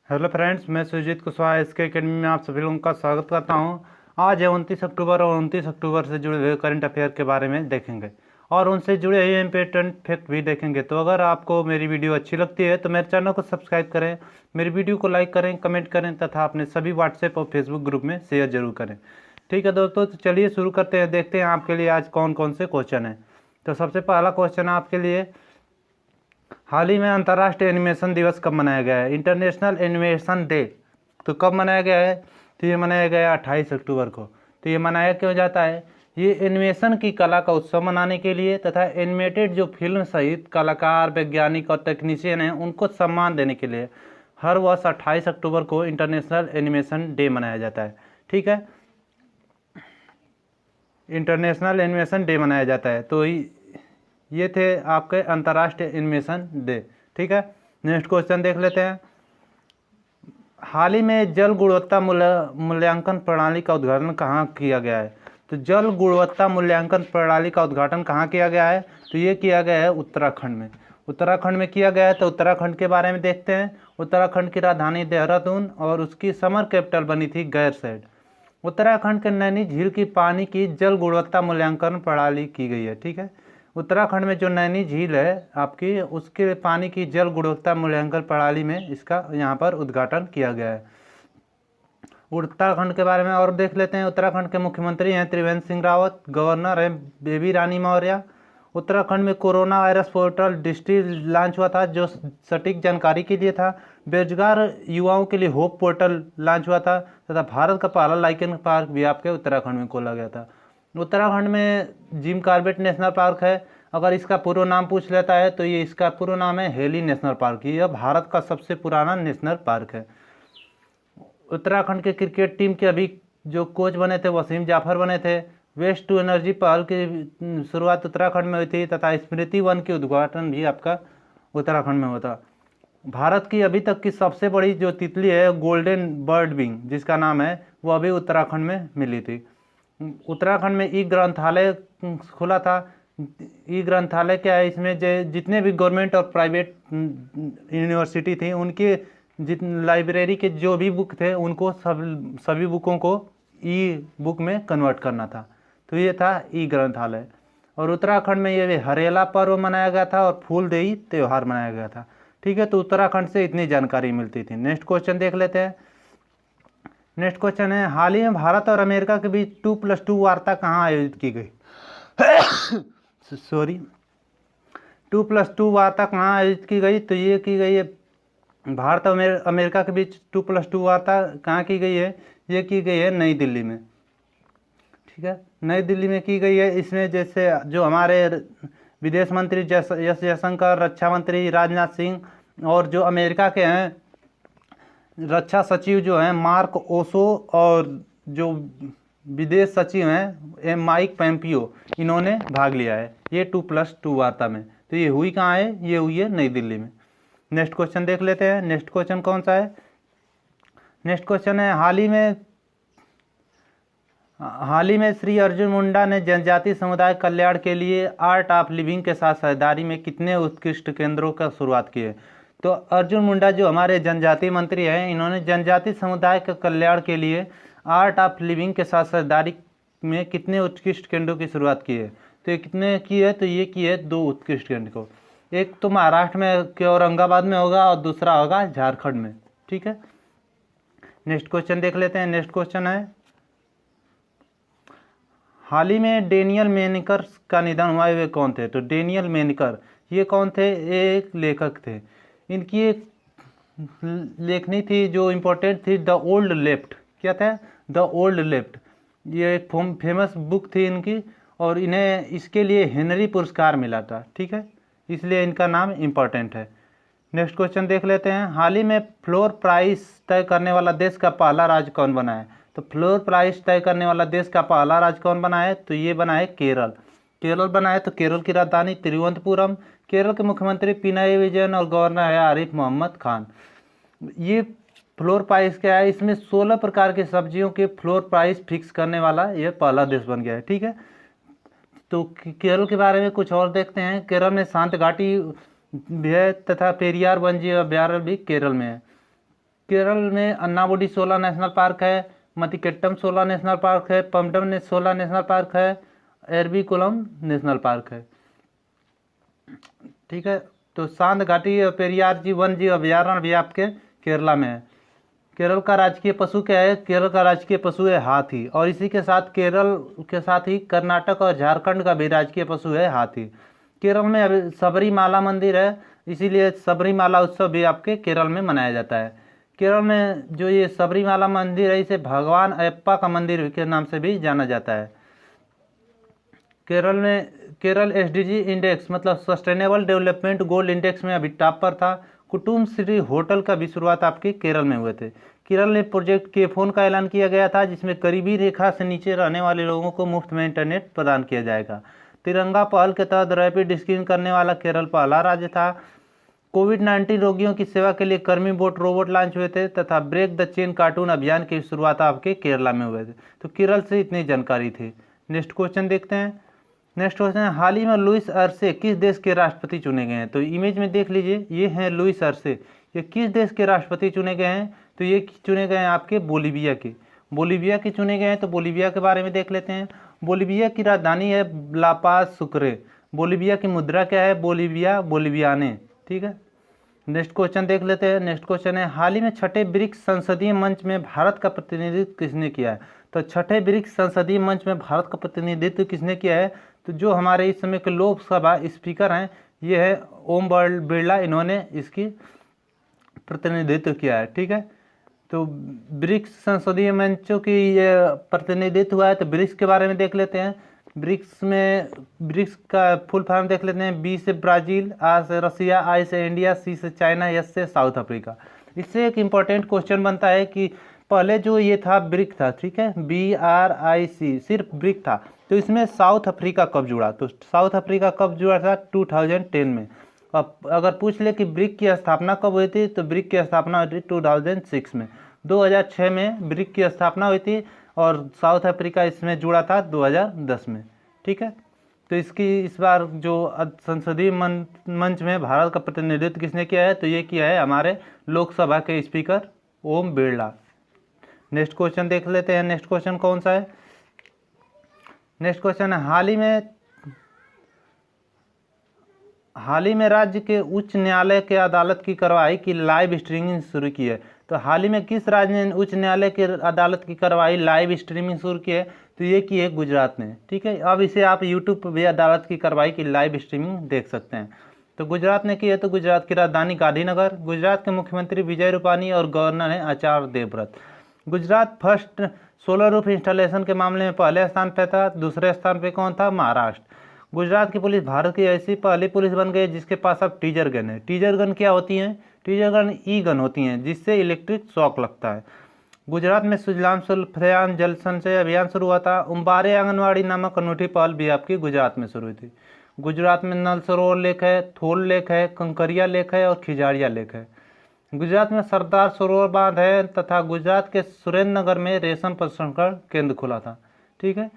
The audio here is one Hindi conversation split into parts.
हेलो फ्रेंड्स, मैं सुजीत कुशवाहा इसके अकेडमी में आप सभी लोगों का स्वागत करता हूं। आज है 29 अक्टूबर और 29 अक्टूबर से जुड़े हुए करंट अफेयर के बारे में देखेंगे और उनसे जुड़े हुए इम्पोर्टेंट फैक्ट भी देखेंगे। तो अगर आपको मेरी वीडियो अच्छी लगती है तो मेरे चैनल को सब्सक्राइब करें, मेरी वीडियो को लाइक करें, कमेंट करें तथा अपने सभी व्हाट्सएप और फेसबुक ग्रुप में शेयर जरूर करें। ठीक है दोस्तों, तो चलिए शुरू करते हैं। देखते हैं आपके लिए आज कौन कौन से क्वेश्चन हैं। तो सबसे पहला क्वेश्चन है आपके लिए, हाल ही में अंतर्राष्ट्रीय एनिमेशन दिवस कब मनाया गया है? इंटरनेशनल एनिमेशन डे तो कब मनाया गया है? तो ये मनाया गया है 28 अक्टूबर को। तो ये मनाया क्यों जाता है? ये एनिमेशन की कला का उत्सव मनाने के लिए तथा एनिमेटेड जो फिल्म सहित कलाकार, वैज्ञानिक और टेक्नीशियन हैं उनको सम्मान देने के लिए हर वर्ष 28 अक्टूबर को इंटरनेशनल एनिमेशन डे मनाया जाता है। ठीक है, इंटरनेशनल एनिमेशन डे मनाया जाता है। तो ये थे आपके अंतर्राष्ट्रीय एनिमेशन डे। ठीक है, नेक्स्ट क्वेश्चन देख लेते हैं। हाल ही में जल गुणवत्ता मूल्यांकन प्रणाली का उद्घाटन कहाँ किया गया है? तो जल गुणवत्ता मूल्यांकन प्रणाली का उद्घाटन कहाँ किया गया है? तो ये किया गया है उत्तराखंड में। उत्तराखंड में किया गया है। तो उत्तराखंड के बारे में देखते हैं। उत्तराखंड की राजधानी देहरादून और उसकी समर कैपिटल बनी थी गैरसैंण। उत्तराखंड के नैनी झील की पानी की जल गुणवत्ता मूल्यांकन प्रणाली की गई है। ठीक है, उत्तराखंड में जो नैनी झील है आपकी, उसके पानी की जल गुणवत्ता मूल्यांकन प्रणाली में इसका यहाँ पर उद्घाटन किया गया है। उत्तराखंड के बारे में और देख लेते हैं। उत्तराखंड के मुख्यमंत्री हैं त्रिवेंद्र सिंह रावत, गवर्नर हैं बेबी रानी मौर्य। उत्तराखंड में corona virus portal district launch हुआ था जो सटीक जानकारी के लिए था। बेरोजगार युवाओं के लिए होप पोर्टल लॉन्च हुआ था तथा भारत का पहला लाइकन पार्क भी आपके उत्तराखंड में खोला गया था। उत्तराखंड में जिम कॉर्बेट नेशनल पार्क है। अगर इसका पूरा नाम पूछ लेता है तो ये इसका पूरा नाम है हेली नेशनल पार्क। यह भारत का सबसे पुराना नेशनल पार्क है। उत्तराखंड के क्रिकेट टीम के अभी जो कोच बने थे वसीम जाफर बने थे। वेस्ट टू एनर्जी पहल की शुरुआत उत्तराखंड में हुई थी तथा स्मृति वन की उद्घाटन भी आपका उत्तराखंड में होता। भारत की अभी तक की सबसे बड़ी जो तितली है गोल्डन बर्ड विंग जिसका नाम है, वो अभी उत्तराखंड में मिली थी। उत्तराखंड में ई ग्रंथालय खुला था। ई ग्रंथालय क्या है, इसमें जितने भी गवर्नमेंट और प्राइवेट यूनिवर्सिटी थी उनके लाइब्रेरी के जो भी बुक थे उनको सभी बुकों को ई बुक में कन्वर्ट करना था। तो ये था ई ग्रंथालय। और उत्तराखंड में ये हरेला पर्व मनाया गया था और फूलदेई त्यौहार मनाया गया था। ठीक है, तो उत्तराखंड से इतनी जानकारी मिलती थी। नेक्स्ट क्वेश्चन देख लेते हैं। नेक्स्ट क्वेश्चन है, हाल ही में भारत और अमेरिका के बीच 2+2 वार्ता कहाँ आयोजित की गई? सॉरी, 2+2 वार्ता कहाँ आयोजित की गई? तो ये की गई है भारत और अमेरिका के बीच 2+2 वार्ता कहाँ की गई है? ये की गई है नई दिल्ली में। ठीक है, नई दिल्ली में की गई है। इसमें जैसे जो हमारे विदेश मंत्री एस जयशंकर, रक्षा मंत्री राजनाथ सिंह और जो अमेरिका के हैं रक्षा सचिव जो हैं मार्क ओसो और जो विदेश सचिव हैं माइक पोम्पियो, इन्होंने भाग लिया है ये 2+2 वार्ता में। तो ये हुई कहाँ है? ये हुई है नई दिल्ली में। नेक्स्ट क्वेश्चन देख लेते हैं। नेक्स्ट क्वेश्चन कौन सा है? नेक्स्ट क्वेश्चन है, हाल ही में श्री अर्जुन मुंडा ने जनजातीय समुदाय कल्याण के लिए आर्ट ऑफ लिविंग के साथ साझेदारी में कितने उत्कृष्ट केंद्रों का शुरुआत की है? तो अर्जुन मुंडा जो हमारे जनजातीय मंत्री हैं, इन्होंने जनजातीय समुदाय के कल्याण के लिए आर्ट ऑफ लिविंग के साथ साझेदारी में कितने उत्कृष्ट केंद्रों की शुरुआत की है? तो ये कितने की है? तो ये की है 2 उत्कृष्ट केंद्र को। एक तो महाराष्ट्र में के औरंगाबाद में होगा और दूसरा होगा झारखंड में। ठीक है, नेक्स्ट क्वेश्चन देख लेते हैं। नेक्स्ट क्वेश्चन है, हाल ही में डेनियल मेनिकर का निधन हुआ है, वे कौन थे? तो डेनियल मेनिकर ये कौन थे? एक लेखक थे। इनकी एक लेखनी थी जो इम्पोर्टेंट थी, द ओल्ड लेफ्ट। क्या था? The old left. ये एक फेमस बुक थी इनकी और इन्हें इसके लिए हेनरी पुरस्कार मिला था। ठीक है, इसलिए इनका नाम इम्पोर्टेंट है। नेक्स्ट क्वेश्चन देख लेते हैं, हाल ही में फ्लोर प्राइस तय करने वाला देश का पहला राज्य कौन बना है? तो फ्लोर प्राइस तय करने वाला देश का पहला राज्य कौन बना है? तो ये बना है केरल। केरल बना है। तो केरल की राजधानी तिरुवनंतपुरम। केरल के मुख्यमंत्री पिनाई विजयन और गवर्नर है आरिफ मोहम्मद खान। ये फ्लोर प्राइस क्या है? इसमें 16 प्रकार की सब्जियों के फ्लोर प्राइस फिक्स करने वाला ये पहला देश बन गया है। ठीक है, तो केरल के बारे में कुछ और देखते हैं। केरल में शांत घाटी भी है तथा पेरियार वन्यजीव अभ्यारण्य भी केरल में है। केरल में अन्नामुडी 16 नेशनल पार्क है, मतिकेट्टम 16 नेशनल पार्क है, पम्बडम ने 16 नेशनल पार्क है, एरविकुलम नेशनल पार्क है। ठीक है, तो सांद घाटी और पेरियार जी वन जीव अभयारण्य भी आपके केरला में है। केरल का राजकीय पशु क्या है? केरल का राजकीय पशु है हाथी, और इसी के साथ केरल के साथ ही कर्नाटक और झारखंड का भी राजकीय पशु है हाथी। केरल में अभी सबरीमाला मंदिर है, इसीलिए सबरीमाला उत्सव भी आपके केरल में मनाया जाता है। केरल में जो ये सबरीमाला मंदिर है, इसे भगवान अयप्पा का मंदिर के नाम से भी जाना जाता है। केरल एसडीजी इंडेक्स मतलब सस्टेनेबल डेवलपमेंट गोल इंडेक्स में अभी टॉप पर था। कुटुम्ब श्री होटल का भी शुरुआत आपके केरल में हुए थे। केरल में प्रोजेक्ट के फोन का ऐलान किया गया था, जिसमें गरीबी रेखा से नीचे रहने वाले लोगों को मुफ्त में इंटरनेट प्रदान किया जाएगा। तिरंगा पहल के तहत रैपिड स्क्रीन करने वाला केरल पहला राज्य था। कोविड-19 रोगियों की सेवा के लिए कर्मी बोट रोबोट लॉन्च हुए थे, तथा ब्रेक द चेन कार्टून अभियान की शुरुआत आपके केरला में हुए थे। तो केरल से इतनी जानकारी थी। नेक्स्ट क्वेश्चन देखते हैं। नेक्स्ट क्वेश्चन है, हाल ही में लुइस अर्से किस देश के राष्ट्रपति चुने गए हैं? तो इमेज में देख लीजिए, ये हैं लुइस अर्से। ये किस देश के राष्ट्रपति चुने गए हैं? तो ये चुने गए हैं आपके बोलीविया के। बोलीविया के चुने गए हैं, तो बोलीविया के बारे में देख लेते हैं। बोलीविया की राजधानी है लापाज सुक्रे। बोलीविया की मुद्रा क्या है? बोलीविया बोलीवियाने। ठीक है, नेक्स्ट क्वेश्चन देख लेते हैं। नेक्स्ट क्वेश्चन है, हाल ही में छठे ब्रिक्स संसदीय मंच में भारत का प्रतिनिधित्व किसने किया है? तो छठे ब्रिक्स संसदीय मंच में भारत का प्रतिनिधित्व किसने किया है? तो जो हमारे इस समय के लोकसभा स्पीकर हैं, ये है ओम बिरला, इन्होंने इसकी प्रतिनिधित्व किया है। ठीक है, तो ब्रिक्स संसदीय मंचों की ये प्रतिनिधित्व हुआ है। तो ब्रिक्स के बारे में देख लेते हैं। ब्रिक्स का फुल फॉर्म देख लेते हैं। बी से ब्राज़ील, आ से रसिया, आई से इंडिया, सी से चाइना, एस से साउथ अफ्रीका। इससे एक इम्पॉर्टेंट क्वेश्चन बनता है कि पहले जो ये था ब्रिक था, ठीक है, BRIC सिर्फ ब्रिक था, तो इसमें साउथ अफ्रीका कब जुड़ा? तो साउथ अफ्रीका कब जुड़ा था? 2010 में। अब अगर पूछ ले कि ब्रिक की स्थापना कब हुई थी, तो ब्रिक की स्थापना हुई थी 2006 में। 2006 में ब्रिक की स्थापना हुई थी, और साउथ अफ्रीका इसमें जुड़ा था 2010 में। ठीक है, तो इसकी इस बार जो संसदीय मंच में भारत का प्रतिनिधित्व किसने किया है? तो ये किया है हमारे लोकसभा के speaker Om Birla. Next question देख लेते हैं। नेक्स्ट क्वेश्चन कौन सा है? नेक्स्ट क्वेश्चन है, हाल ही में राज्य के उच्च न्यायालय के अदालत की कार्रवाई की लाइव स्ट्रीमिंग शुरू की है। तो हाल ही में किस राज्य ने उच्च न्यायालय के अदालत की कार्रवाई लाइव स्ट्रीमिंग शुरू की है? तो ये की है गुजरात ने। ठीक है, अब इसे आप यूट्यूब पर भी अदालत की कार्रवाई की लाइव स्ट्रीमिंग देख सकते हैं। तो गुजरात ने की है। तो गुजरात की राजधानी गांधीनगर। गुजरात के मुख्यमंत्री विजय रूपानी और गवर्नर हैं Acharya Devvrat. Gujarat first solar roof installation के मामले में पहले स्थान पर था। दूसरे स्थान पर कौन था? महाराष्ट्र। गुजरात की पुलिस भारत की ऐसी पहली पुलिस बन गई जिसके पास अब टीजर गन है। टीजर गन क्या होती हैं? टीजर गन गन होती हैं, जिससे इलेक्ट्रिक शॉक लगता है। गुजरात में सुजलाम सुफलाम जल संचय अभियान शुरू हुआ था। उम्बारे आंगनवाड़ी नामक अनूठी पहल भी आपकी गुजरात में शुरू हुई थी। गुजरात में नल सरोवर लेक है, थोल लेक है, कंकरिया लेक है और खिजाड़िया लेक है। गुजरात में सरदार सरोवर बांध है, तथा गुजरात के सुरेंद्रनगर में रेशम प्रसंस्करण केंद्र खुला था। ठीक है,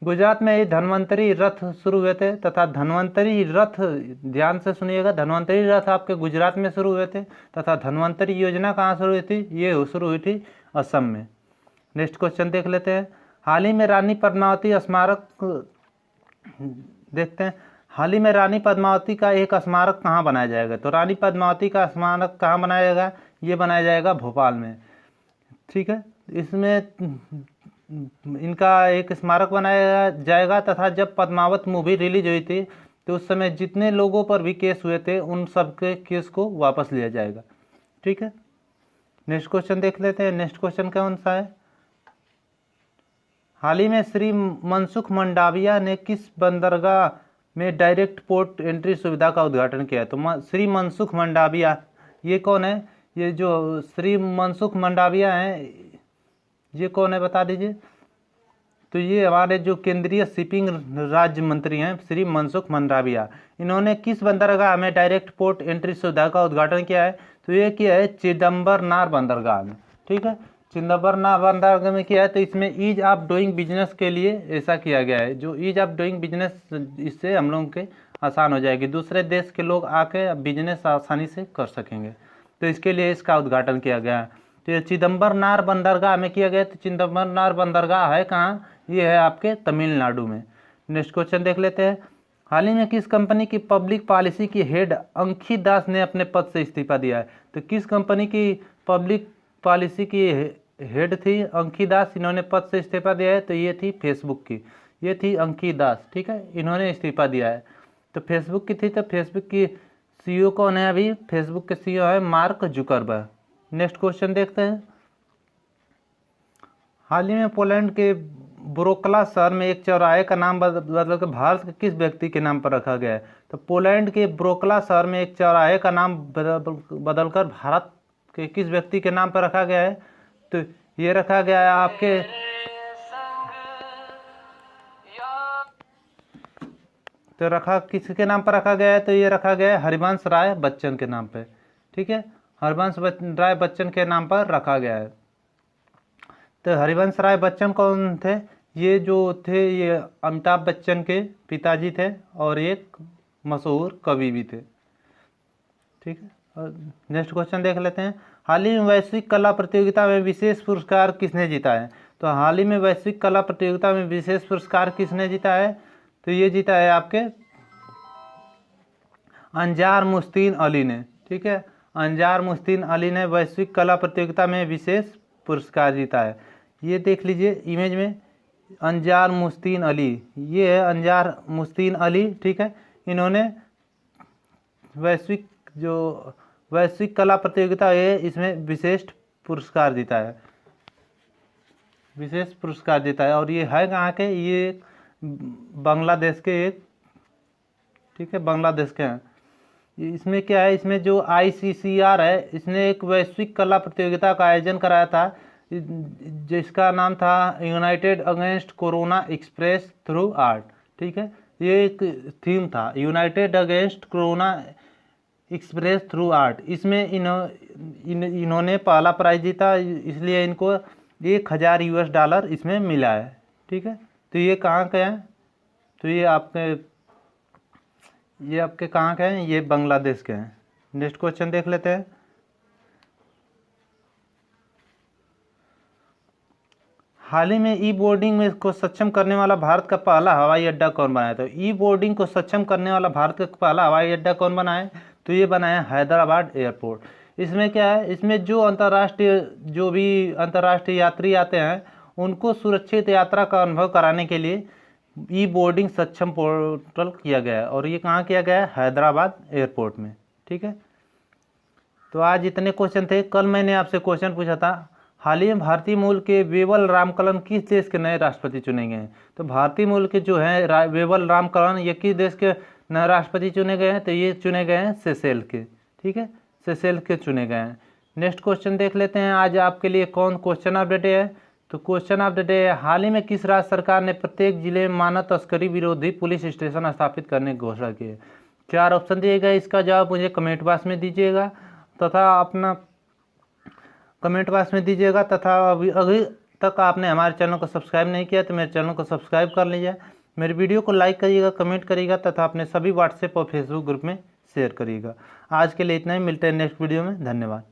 गुजरात में ये धन्वंतरी रथ शुरू हुए थे, तथा धन्वंतरी रथ, ध्यान से सुनिएगा, धन्वंतरी रथ आपके गुजरात में शुरू हुए थे, तथा धन्वंतरी योजना कहाँ शुरू हुई थी? ये शुरू हुई थी असम में। नेक्स्ट क्वेश्चन देख लेते हैं। हाल ही में रानी पद्मावती स्मारक देखते हैं। हाल ही में रानी पद्मावती का एक स्मारक कहाँ बनाया जाएगा? तो रानी पद्मावती का स्मारक कहाँ बनाया जाएगा? ये बनाया जाएगा भोपाल में। ठीक है, इसमें इनका एक स्मारक बनाया जाएगा, तथा जब पद्मावत मूवी रिलीज हुई थी, तो उस समय जितने लोगों पर भी केस हुए थे, उन सब के केस को वापस लिया जाएगा। ठीक है, नेक्स्ट क्वेश्चन देख लेते हैं। नेक्स्ट क्वेश्चन कौन सा है? हाल ही में श्री मनसुख मंडाविया ने किस बंदरगाह में डायरेक्ट पोर्ट एंट्री सुविधा का उद्घाटन किया? तो श्री मनसुख मंडाविया ये कौन है? ये जो श्री मनसुख मंडाविया हैं, ये कौन है बता दीजिए। तो ये हमारे जो केंद्रीय शिपिंग राज्य मंत्री हैं श्री मनसुख मंडाविया। इन्होंने किस बंदरगाह में डायरेक्ट पोर्ट एंट्री सुविधा का उद्घाटन किया है? तो ये किया है चिदम्बरनार बंदरगाह में। ठीक है, चिदम्बरनार बंदरगाह में किया है। तो इसमें ईज ऑफ डूइंग बिजनेस के लिए ऐसा किया गया है। जो ईज ऑफ डूइंग बिजनेस, इससे हम लोगों के आसान हो जाएगी, दूसरे देश के लोग आके बिजनेस आसानी से कर सकेंगे। तो इसके लिए इसका उद्घाटन किया गया है। तो ये चिदम्बरनार बंदरगाह में किया गया। तो चिदम्बरनार बंदरगाह है कहाँ, ये है आपके तमिलनाडु में। नेक्स्ट क्वेश्चन देख लेते हैं। हाल ही में किस कंपनी की पब्लिक पॉलिसी की हेड अंकी दास ने अपने पद से इस्तीफा दिया है। तो किस कंपनी की पब्लिक पॉलिसी की हेड थी अंकी दास, इन्होंने पद से इस्तीफा दिया है। तो ये थी फेसबुक की, ये थी अंकी दास, ठीक है, इन्होंने इस्तीफा दिया है। तो फेसबुक की थी। तो फेसबुक की सीईओ कौन है, अभी फेसबुक के सीईओ है मार्क जुकरबर्ग। नेक्स्ट क्वेश्चन देखते हैं। हाल ही में पोलैंड के ब्रोकला शहर में एक चौराहे का नाम बदलकर भारत के किस व्यक्ति के नाम पर रखा गया है। तो पोलैंड के ब्रोकला शहर में एक चौराहे का नाम बदलकर भारत के किस व्यक्ति के नाम पर रखा गया है। तो ये रखा गया है आपके तो रखा किसके नाम पर रखा गया है। तो ये रखा गया है हरिवंश राय बच्चन के नाम पे, ठीक है, हरिवंश राय बच्चन के नाम पर रखा गया है। तो हरिवंश राय बच्चन कौन थे, ये जो थे ये अमिताभ बच्चन के पिताजी थे और एक मशहूर कवि भी थे, ठीक है। और नेक्स्ट क्वेश्चन देख लेते हैं। हाल ही में वैश्विक कला प्रतियोगिता में विशेष पुरस्कार किसने जीता है। तो हाल ही में वैश्विक कला प्रतियोगिता में विशेष पुरस्कार किसने जीता है। तो ये जीता है आपके अंजार मुस्तीन अली ने, ठीक है, अंजार मुस्तीन अली ने वैश्विक कला प्रतियोगिता में विशेष पुरस्कार जीता है। ये देख लीजिए इमेज में, अंजार मुस्तीन अली, ये है अंजार मुस्तीन अली, ठीक है, इन्होंने वैश्विक कला प्रतियोगिता है इसमें विशेष पुरस्कार जीता है, विशेष पुरस्कार जीता है। और ये है कहाँ के, ये बांग्लादेश के एक, ठीक है, बांग्लादेश के हैं। इसमें क्या है, इसमें जो ICCR है इसने एक वैश्विक कला प्रतियोगिता का आयोजन कराया था जिसका नाम था United against corona express through art, ठीक है, ये एक थीम था United against corona express through art. इसमें इन्होंने पहला प्राइज जीता, इसलिए इनको $1000 इसमें मिला है, ठीक है। तो ये कहाँ के हैं, तो ये आपके कहाँ के हैं, ये बांग्लादेश के हैं। नेक्स्ट क्वेश्चन देख लेते हैं। हाल ही में ई बोर्डिंग में को सक्षम करने वाला भारत का पहला हवाई अड्डा कौन बनाया। तो ई बोर्डिंग को सक्षम करने वाला भारत का पहला हवाई अड्डा कौन बनाया। तो ये बनाया हैदराबाद एयरपोर्ट। इसमें क्या है, इसमें जो भी अंतर्राष्ट्रीय यात्री आते हैं उनको सुरक्षित यात्रा का अनुभव कराने के लिए ई बोर्डिंग सक्षम पोर्टल किया गया है और ये कहाँ किया गया है, हैदराबाद एयरपोर्ट में, ठीक है। तो आज इतने क्वेश्चन थे। कल मैंने आपसे क्वेश्चन पूछा था, हाल ही में भारतीय मूल के वेवल रामकलन किस देश के नए राष्ट्रपति चुने गए हैं। तो भारतीय मूल के जो हैं वेवल रामकलन ये किस देश के नए राष्ट्रपति चुने गए हैं। तो ये चुने गए हैं सेशेल के, ठीक है, सेशेल के चुने गए हैं। नेक्स्ट क्वेश्चन देख लेते हैं। आज आपके लिए कौन क्वेश्चन ऑफ द डे है। तो क्वेश्चन ऑफ द डे है, हाल ही में किस राज्य सरकार ने प्रत्येक जिले में मानव तस्करी विरोधी पुलिस स्टेशन स्थापित करने की घोषणा की है। 4 ऑप्शन दिए गए, इसका जवाब मुझे कमेंट बॉक्स में दीजिएगा तथा अभी तक आपने हमारे चैनल को सब्सक्राइब नहीं किया तो मेरे चैनल को सब्सक्राइब कर लीजिए। मेरे वीडियो को लाइक करिएगा, कमेंट करिएगा तथा अपने सभी व्हाट्सएप और फेसबुक ग्रुप में शेयर करिएगा। आज के लिए इतना ही, मिलते हैं नेक्स्ट वीडियो में। धन्यवाद।